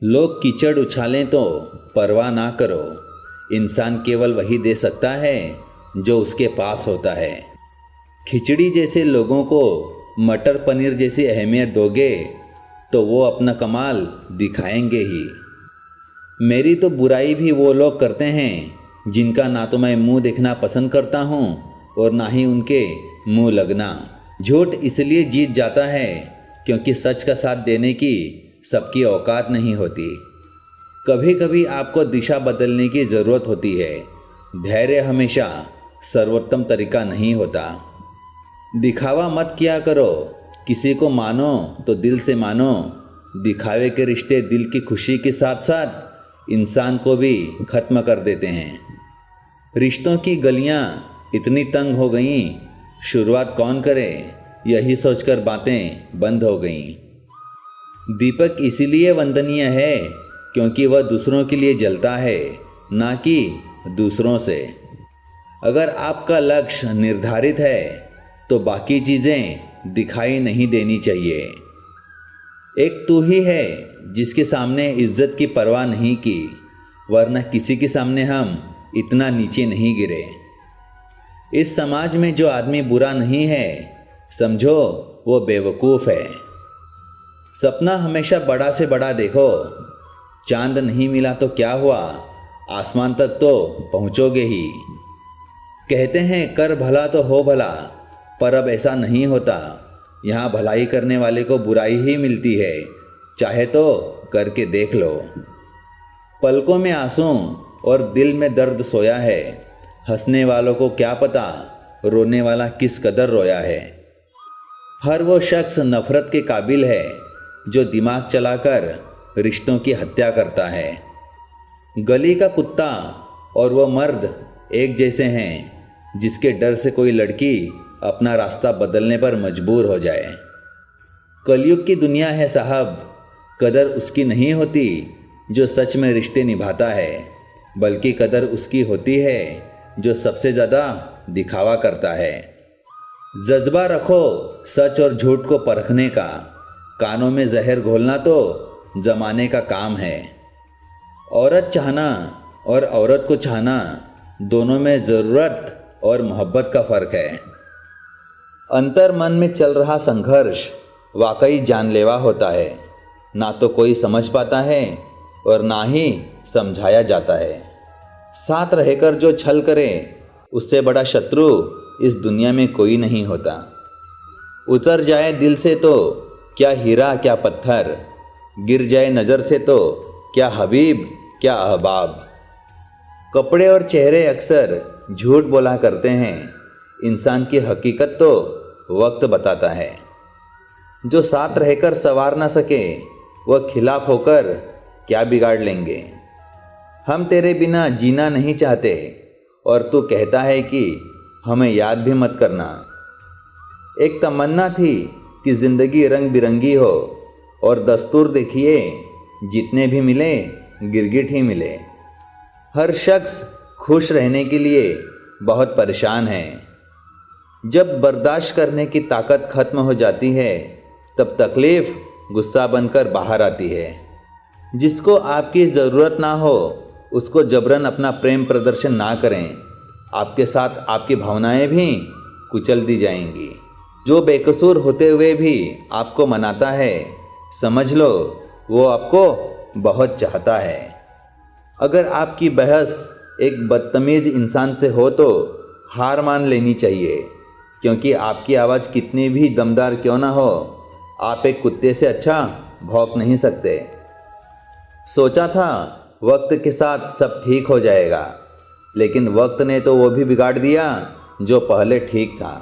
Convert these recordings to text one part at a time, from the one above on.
लोग कीचड़ उछालें तो परवाह ना करो। इंसान केवल वही दे सकता है जो उसके पास होता है। खिचड़ी जैसे लोगों को मटर पनीर जैसी अहमियत दोगे तो वो अपना कमाल दिखाएंगे ही। मेरी तो बुराई भी वो लोग करते हैं जिनका ना तो मैं मुंह देखना पसंद करता हूँ और ना ही उनके मुंह लगना। झूठ इसलिए जीत जाता है क्योंकि सच का साथ देने की सबकी औकात नहीं होती। कभी कभी आपको दिशा बदलने की ज़रूरत होती है। धैर्य हमेशा सर्वोत्तम तरीका नहीं होता। दिखावा मत किया करो। किसी को मानो तो दिल से मानो। दिखावे के रिश्ते दिल की खुशी के साथ साथ इंसान को भी ख़त्म कर देते हैं। रिश्तों की गलियां इतनी तंग हो गईं, शुरुआत कौन करे यही सोचकर बातें बंद हो गईं। दीपक इसीलिए वंदनीय है क्योंकि वह दूसरों के लिए जलता है, ना कि दूसरों से। अगर आपका लक्ष्य निर्धारित है तो बाकी चीज़ें दिखाई नहीं देनी चाहिए। एक तू ही है जिसके सामने इज्जत की परवाह नहीं की, वरना किसी के सामने हम इतना नीचे नहीं गिरे। इस समाज में जो आदमी बुरा नहीं है, समझो वो बेवकूफ़ है। सपना हमेशा बड़ा से बड़ा देखो। चांद नहीं मिला तो क्या हुआ, आसमान तक तो पहुंचोगे ही। कहते हैं कर भला तो हो भला, पर अब ऐसा नहीं होता। यहाँ भलाई करने वाले को बुराई ही मिलती है, चाहे तो करके देख लो। पलकों में आंसू और दिल में दर्द सोया है। हंसने वालों को क्या पता रोने वाला किस कदर रोया है। हर वो शख्स नफरत के काबिल है जो दिमाग चलाकर रिश्तों की हत्या करता है। गली का कुत्ता और वो मर्द एक जैसे हैं जिसके डर से कोई लड़की अपना रास्ता बदलने पर मजबूर हो जाए। कलयुग की दुनिया है साहब। कदर उसकी नहीं होती जो सच में रिश्ते निभाता है, बल्कि कदर उसकी होती है जो सबसे ज़्यादा दिखावा करता है। जज्बा रखो सच और झूठ को परखने का। कानों में जहर घोलना तो जमाने का काम है। औरत चाहना और औरत को चाहना, दोनों में ज़रूरत और मोहब्बत का फ़र्क है। अंतर मन में चल रहा संघर्ष वाकई जानलेवा होता है। ना तो कोई समझ पाता है और ना ही समझाया जाता है। साथ रहकर जो छल करे उससे बड़ा शत्रु इस दुनिया में कोई नहीं होता। उतर जाए दिल से तो क्या हीरा क्या पत्थर, गिर जाए नज़र से तो क्या हबीब क्या अहबाब। कपड़े और चेहरे अक्सर झूठ बोला करते हैं, इंसान की हकीकत तो वक्त बताता है। जो साथ रहकर संवार ना सके वह खिलाफ होकर क्या बिगाड़ लेंगे। हम तेरे बिना जीना नहीं चाहते और तू कहता है कि हमें याद भी मत करना। एक तमन्ना थी कि ज़िंदगी रंग बिरंगी हो, और दस्तूर देखिए जितने भी मिले गिरगिट ही मिले। हर शख्स खुश रहने के लिए बहुत परेशान है। जब बर्दाश्त करने की ताकत ख़त्म हो जाती है तब तकलीफ़ गुस्सा बनकर बाहर आती है। जिसको आपकी ज़रूरत ना हो उसको जबरन अपना प्रेम प्रदर्शन ना करें। आपके साथ आपकी भावनाएं भी कुचल दी जाएंगी। जो बेकसूर होते हुए भी आपको मनाता है, समझ लो वो आपको बहुत चाहता है। अगर आपकी बहस एक बदतमीज़ इंसान से हो तो हार मान लेनी चाहिए, क्योंकि आपकी आवाज़ कितनी भी दमदार क्यों ना हो, आप एक कुत्ते से अच्छा भौंक नहीं सकते। सोचा था वक्त के साथ सब ठीक हो जाएगा, लेकिन वक्त ने तो वो भी बिगाड़ दिया जो पहले ठीक था।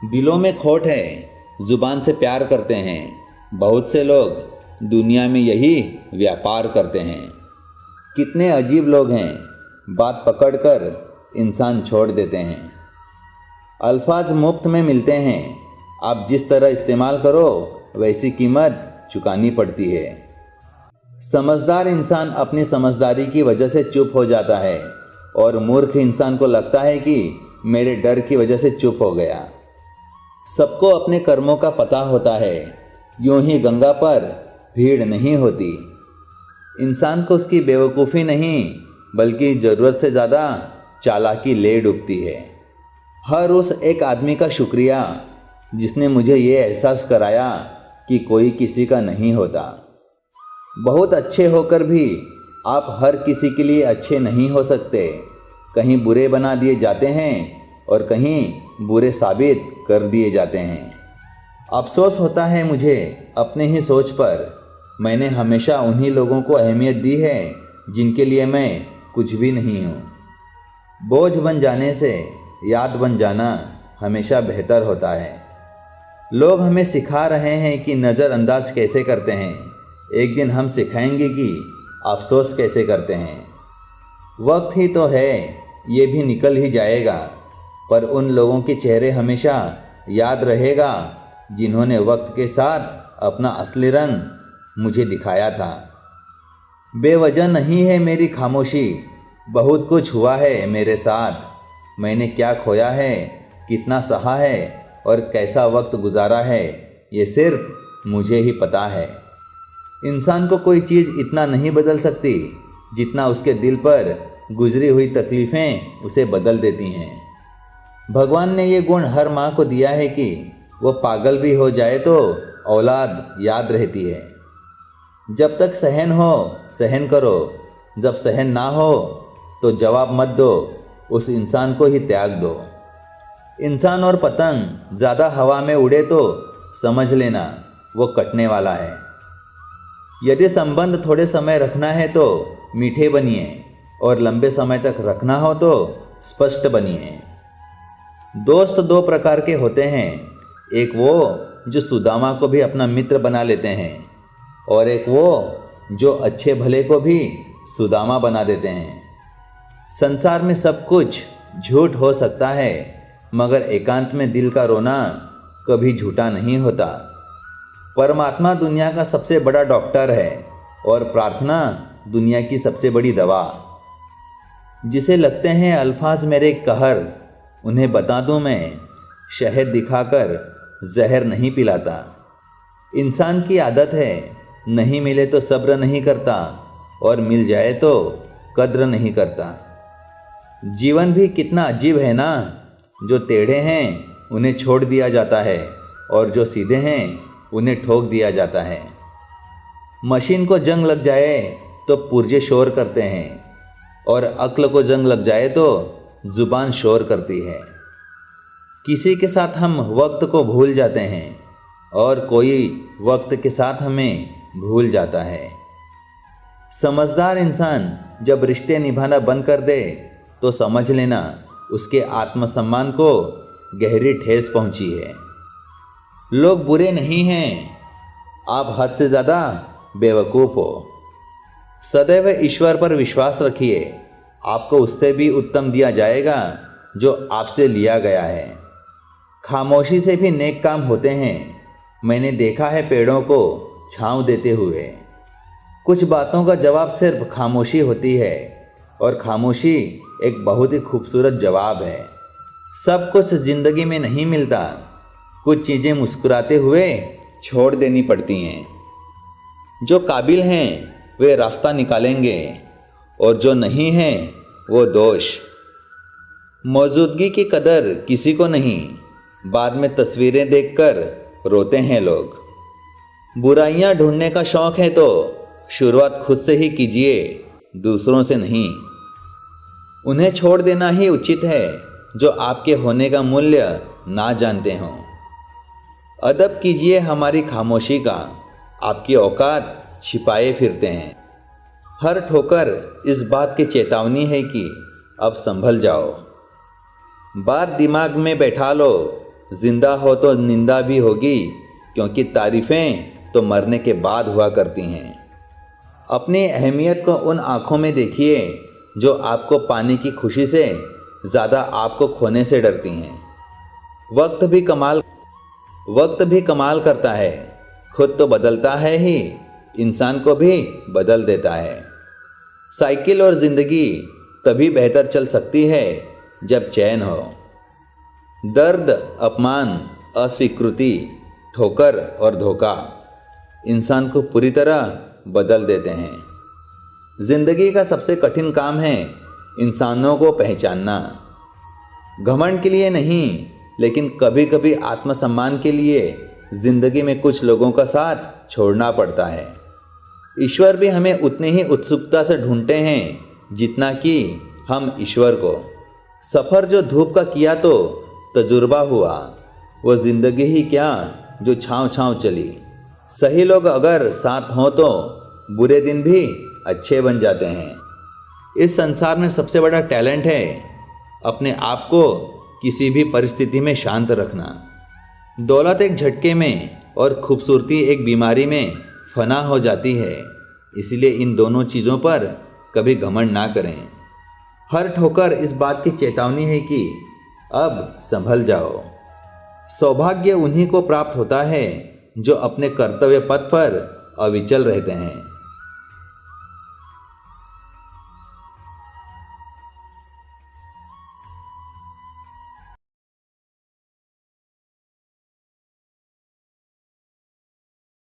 दिलों में खोट है, ज़ुबान से प्यार करते हैं। बहुत से लोग दुनिया में यही व्यापार करते हैं। कितने अजीब लोग हैं, बात पकड़कर इंसान छोड़ देते हैं। अल्फाज मुफ्त में मिलते हैं, आप जिस तरह इस्तेमाल करो वैसी कीमत चुकानी पड़ती है। समझदार इंसान अपनी समझदारी की वजह से चुप हो जाता है, और मूर्ख इंसान को लगता है कि मेरे डर की वजह से चुप हो गया। सबको अपने कर्मों का पता होता है, यूं ही गंगा पर भीड़ नहीं होती। इंसान को उसकी बेवकूफ़ी नहीं बल्कि ज़रूरत से ज़्यादा चालाकी ले डूबती है। हर उस एक आदमी का शुक्रिया जिसने मुझे ये एहसास कराया कि कोई किसी का नहीं होता। बहुत अच्छे होकर भी आप हर किसी के लिए अच्छे नहीं हो सकते। कहीं बुरे बना दिए जाते हैं और कहीं बुरे साबित कर दिए जाते हैं। अफसोस होता है मुझे अपने ही सोच पर। मैंने हमेशा उन्हीं लोगों को अहमियत दी है जिनके लिए मैं कुछ भी नहीं हूँ। बोझ बन जाने से याद बन जाना हमेशा बेहतर होता है। लोग हमें सिखा रहे हैं कि नज़रअंदाज कैसे करते हैं। एक दिन हम सिखाएंगे कि अफसोस कैसे करते हैं। वक्त ही तो है, ये भी निकल ही जाएगा, पर उन लोगों के चेहरे हमेशा याद रहेगा जिन्होंने वक्त के साथ अपना असली रंग मुझे दिखाया था। बेवजह नहीं है मेरी खामोशी, बहुत कुछ हुआ है मेरे साथ। मैंने क्या खोया है, कितना सहा है और कैसा वक्त गुजारा है, ये सिर्फ मुझे ही पता है। इंसान को कोई चीज़ इतना नहीं बदल सकती जितना उसके दिल पर गुजरी हुई तकलीफ़ें उसे बदल देती हैं। भगवान ने ये गुण हर माँ को दिया है कि वो पागल भी हो जाए तो औलाद याद रहती है। जब तक सहन हो सहन करो, जब सहन ना हो तो जवाब मत दो, उस इंसान को ही त्याग दो। इंसान और पतंग ज़्यादा हवा में उड़े तो समझ लेना वो कटने वाला है। यदि संबंध थोड़े समय रखना है तो मीठे बनिए और लंबे समय तक रखना हो तो स्पष्ट बनिए। दोस्त दो प्रकार के होते हैं, एक वो जो सुदामा को भी अपना मित्र बना लेते हैं और एक वो जो अच्छे भले को भी सुदामा बना देते हैं। संसार में सब कुछ झूठ हो सकता है, मगर एकांत में दिल का रोना कभी झूठा नहीं होता। परमात्मा दुनिया का सबसे बड़ा डॉक्टर है और प्रार्थना दुनिया की सबसे बड़ी दवा। जिसे लगते हैं अल्फाज मेरे कहर, उन्हें बता दूं मैं, शहद दिखाकर जहर नहीं पिलाता। इंसान की आदत है, नहीं मिले तो सब्र नहीं करता और मिल जाए तो कद्र नहीं करता। जीवन भी कितना अजीब है ना, जो टेढ़े हैं उन्हें छोड़ दिया जाता है और जो सीधे हैं उन्हें ठोक दिया जाता है। मशीन को जंग लग जाए तो पुर्जे शोर करते हैं और अक्ल को जंग लग जाए तो ज़ुबान शोर करती है। किसी के साथ हम वक्त को भूल जाते हैं और कोई वक्त के साथ हमें भूल जाता है। समझदार इंसान जब रिश्ते निभाना बंद कर दे तो समझ लेना उसके आत्मसम्मान को गहरी ठेस पहुंची है। लोग बुरे नहीं हैं, आप हद से ज़्यादा बेवकूफ़ हो। सदैव ईश्वर पर विश्वास रखिए, आपको उससे भी उत्तम दिया जाएगा जो आपसे लिया गया है। खामोशी से भी नेक काम होते हैं। मैंने देखा है पेड़ों को छांव देते हुए। कुछ बातों का जवाब सिर्फ खामोशी होती है और खामोशी एक बहुत ही खूबसूरत जवाब है। सब कुछ ज़िंदगी में नहीं मिलता, कुछ चीज़ें मुस्कुराते हुए छोड़ देनी पड़ती हैं। जो काबिल हैं वे रास्ता निकालेंगे और जो नहीं हैं वो दोष। मौजूदगी की कदर किसी को नहीं, बाद में तस्वीरें देखकर रोते हैं लोग। बुराइयां ढूंढने का शौक़ है तो शुरुआत खुद से ही कीजिए, दूसरों से नहीं। उन्हें छोड़ देना ही उचित है जो आपके होने का मूल्य ना जानते हों। अदब कीजिए हमारी खामोशी का, आपकी औकात छिपाए फिरते हैं। हर ठोकर इस बात की चेतावनी है कि अब संभल जाओ। बात दिमाग में बैठा लो, जिंदा हो तो निंदा भी होगी, क्योंकि तारीफ़ें तो मरने के बाद हुआ करती हैं। अपनी अहमियत को उन आँखों में देखिए जो आपको पाने की खुशी से ज़्यादा आपको खोने से डरती हैं। वक्त भी कमाल करता है, खुद तो बदलता है ही, इंसान को भी बदल देता है। साइकिल और ज़िंदगी तभी बेहतर चल सकती है जब चैन हो। दर्द, अपमान, अस्वीकृति, ठोकर और धोखा इंसान को पूरी तरह बदल देते हैं। जिंदगी का सबसे कठिन काम है इंसानों को पहचानना। घमंड के लिए नहीं, लेकिन कभी कभी आत्मसम्मान के लिए जिंदगी में कुछ लोगों का साथ छोड़ना पड़ता है। ईश्वर भी हमें उतनी ही उत्सुकता से ढूंढते हैं जितना कि हम ईश्वर को। सफ़र जो धूप का किया तो तजुर्बा हुआ, वो जिंदगी ही क्या जो छाँव छाँव चली। सही लोग अगर साथ हों तो बुरे दिन भी अच्छे बन जाते हैं। इस संसार में सबसे बड़ा टैलेंट है अपने आप को किसी भी परिस्थिति में शांत रखना। दौलत एक झटके में और खूबसूरती एक बीमारी में फना हो जाती है, इसलिए इन दोनों चीज़ों पर कभी घमंड ना करें। हर ठोकर इस बात की चेतावनी है कि अब संभल जाओ। सौभाग्य उन्हीं को प्राप्त होता है जो अपने कर्तव्य पथ पर अविचल रहते हैं।